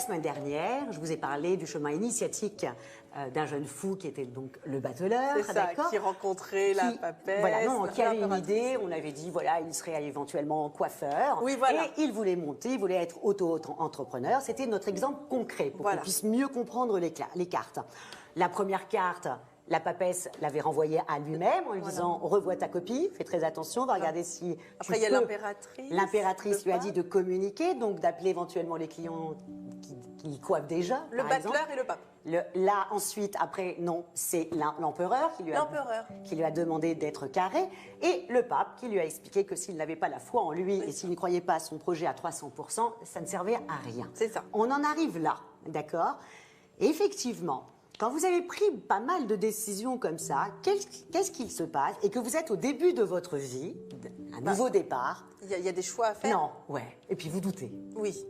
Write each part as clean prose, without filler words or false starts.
La semaine dernière, je vous ai parlé du chemin initiatique d'un jeune fou qui était donc le bateleur. C'est ça, qui rencontrait la papesse. Voilà, non, qui avait une idée. On avait dit, voilà, il serait éventuellement coiffeur. Oui, voilà. Et il voulait monter, il voulait être auto-entrepreneur. C'était notre exemple concret pour qu'on puisse mieux comprendre les cartes. La première carte, la papesse l'avait renvoyée à lui-même en lui disant « revois ta copie, fais très attention, va regarder si Après, il y a l'impératrice. L'impératrice lui a dit de communiquer, donc d'appeler éventuellement les clients qui coiffent déjà, le bateleur et le pape. Là, ensuite, après, non, c'est l'empereur qui lui a demandé d'être carré, et le pape qui lui a expliqué que s'il n'avait pas la foi en lui et s'il ne croyait pas à son projet à 300%, ça ne servait à rien. C'est ça. On en arrive là, d'accord? Et effectivement, quand vous avez pris pas mal de décisions comme ça, qu'est-ce qu'il se passe et que vous êtes au début de votre vie, un nouveau départ? Il y a des choix à faire. Non, ouais. Et puis vous doutez. Oui.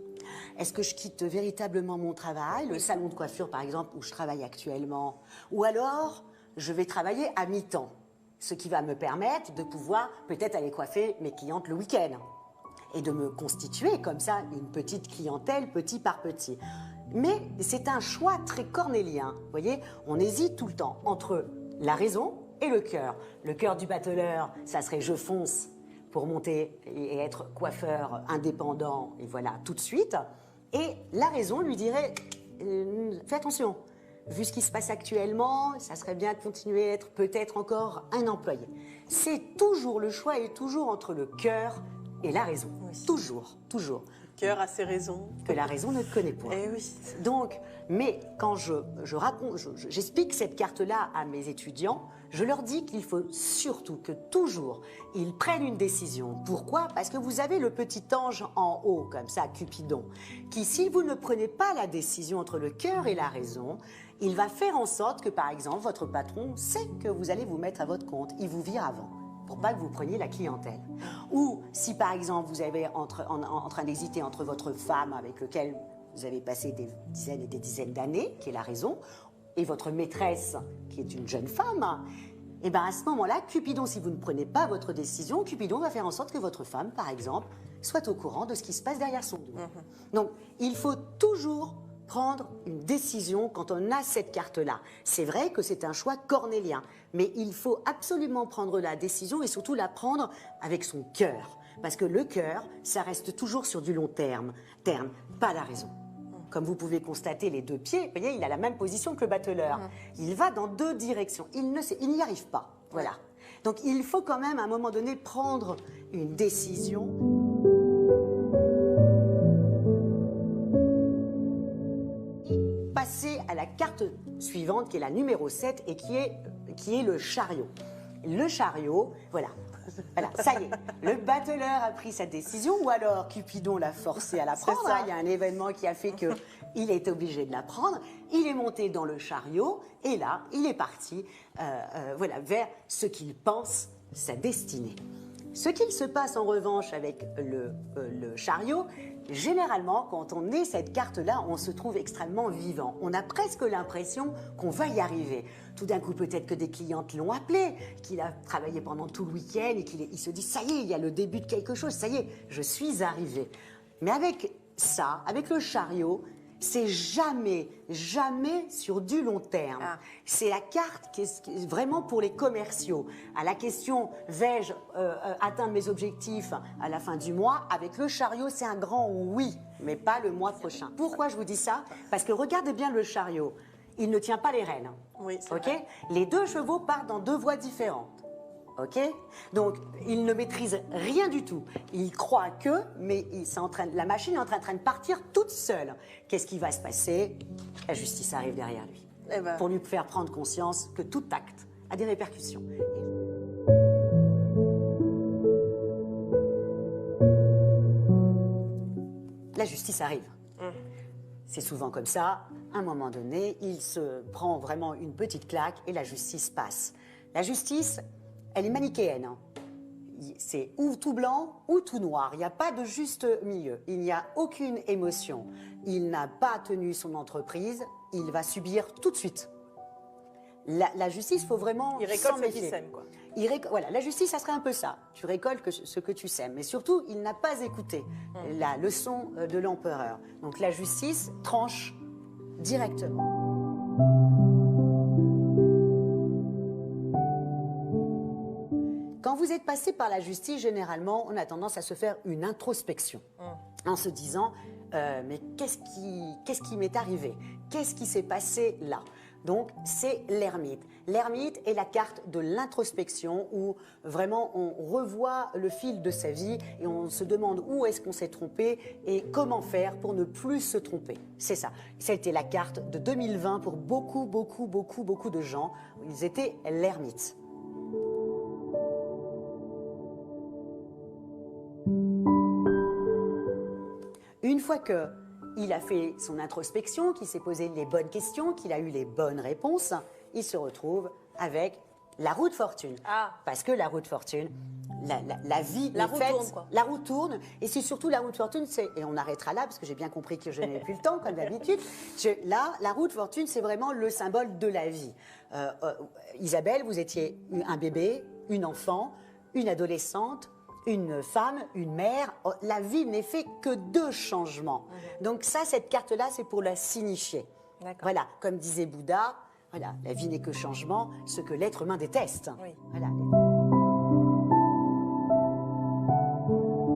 Est-ce que je quitte véritablement mon travail, le salon de coiffure par exemple où je travaille actuellement, ou alors je vais travailler à mi-temps, ce qui va me permettre de pouvoir peut-être aller coiffer mes clientes le week-end et de me constituer comme ça une petite clientèle petit par petit. Mais c'est un choix très cornélien. Vous voyez, on hésite tout le temps entre la raison et le cœur. Le cœur du bateleur, ça serait je fonce pour monter et être coiffeur indépendant, et voilà, tout de suite. Et la raison lui dirait fais attention, vu ce qui se passe actuellement, ça serait bien de continuer à être peut-être encore un employé. C'est toujours le choix est toujours entre le cœur et la raison. Oui. Toujours, toujours. Le cœur a ses raisons. Que la raison ne connaît pas. Eh oui. Donc, mais quand j'explique cette carte-là à mes étudiants, je leur dis qu'il faut surtout que toujours ils prennent une décision. Pourquoi? Parce que vous avez le petit ange en haut, comme ça, Cupidon, qui, si vous ne prenez pas la décision entre le cœur et la raison, il va faire en sorte que, par exemple, votre patron sait que vous allez vous mettre à votre compte. Il vous vire avant, pour pas que vous preniez la clientèle. Ou si, par exemple, vous avez en train d'hésiter entre votre femme avec laquelle vous avez passé des dizaines et des dizaines d'années, qui est la raison, et votre maîtresse, qui est une jeune femme, et bien à ce moment-là, Cupidon, si vous ne prenez pas votre décision, Cupidon va faire en sorte que votre femme, par exemple, soit au courant de ce qui se passe derrière son dos. Donc, il faut toujours prendre une décision quand on a cette carte-là. C'est vrai que c'est un choix cornélien, mais il faut absolument prendre la décision et surtout la prendre avec son cœur. Parce que le cœur, ça reste toujours sur du long terme, pas la raison. Comme vous pouvez constater, les deux pieds, vous voyez, il a la même position que le bateleur. Il va dans deux directions. Il n'y arrive pas. Voilà. Donc il faut quand même, à un moment donné, prendre une décision. Passer à la carte suivante, qui est la numéro 7, et qui est le chariot. Le chariot, voilà, ça y est, le bateleur a pris sa décision, ou alors Cupidon l'a forcé à la prendre. Il y a un événement qui a fait qu'il est obligé de la prendre. Il est monté dans le chariot, et là, il est parti vers ce qu'il pense sa destinée. Ce qu'il se passe en revanche avec le chariot, généralement, quand on est cette carte-là, on se trouve extrêmement vivant. On a presque l'impression qu'on va y arriver. Tout d'un coup, peut-être que des clientes l'ont appelé, qu'il a travaillé pendant tout le week-end et qu'il se dit « ça y est, il y a le début de quelque chose, ça y est, je suis arrivé ». Mais avec ça, avec le chariot, c'est jamais sur du long terme. C'est la carte qui est vraiment pour les commerciaux. À la question « vais-je atteindre mes objectifs à la fin du mois ?» Avec le chariot, c'est un grand oui, mais pas le mois prochain. Pourquoi je vous dis ça? Parce que regardez bien le chariot. Il ne tient pas les rênes. Oui, c'est vrai. Les deux chevaux partent dans deux voies différentes. Donc, il ne maîtrise rien du tout. Il croit que, mais la machine est en train de partir toute seule. Qu'est-ce qui va se passer? La justice arrive derrière lui. Pour lui faire prendre conscience que tout acte a des répercussions. La justice arrive. C'est souvent comme ça. À un moment donné, il se prend vraiment une petite claque et la justice passe. La justice, elle est manichéenne. C'est ou tout blanc ou tout noir. Il n'y a pas de juste milieu. Il n'y a aucune émotion. Il n'a pas tenu son entreprise. Il va subir tout de suite. La justice, il faut vraiment Il s'en récolte ce qu'il méfier. sème, quoi. Voilà, la justice, ça serait un peu ça. Tu récoltes ce que tu sèmes. Mais surtout, il n'a pas écouté la leçon de l'empereur. Donc la justice tranche directement. Quand vous êtes passé par la justice, généralement, on a tendance à se faire une introspection en se disant mais qu'est-ce qui m'est arrivé? Qu'est-ce qui s'est passé là? Donc, c'est l'ermite. L'ermite est la carte de l'introspection où vraiment on revoit le fil de sa vie et on se demande où est-ce qu'on s'est trompé et comment faire pour ne plus se tromper. C'est ça. Ça a été la carte de 2020 pour beaucoup de gens. Ils étaient l'ermite. Une fois qu'il a fait son introspection, qu'il s'est posé les bonnes questions, qu'il a eu les bonnes réponses, il se retrouve avec la roue de fortune. Ah. Parce que la roue de fortune, la vie La est roue faite, tourne, quoi. la roue tourne, et c'est surtout la roue de fortune, et on arrêtera là, parce que j'ai bien compris que je n'ai plus le temps, comme d'habitude. Là, la roue de fortune, c'est vraiment le symbole de la vie. Isabelle, vous étiez un bébé, une enfant, une adolescente, une femme, une mère. La vie n'est fait que de changements. Donc ça, cette carte-là, c'est pour la signifier. D'accord. Voilà, comme disait Bouddha, voilà, la vie n'est que changement, ce que l'être humain déteste. Oui. Voilà.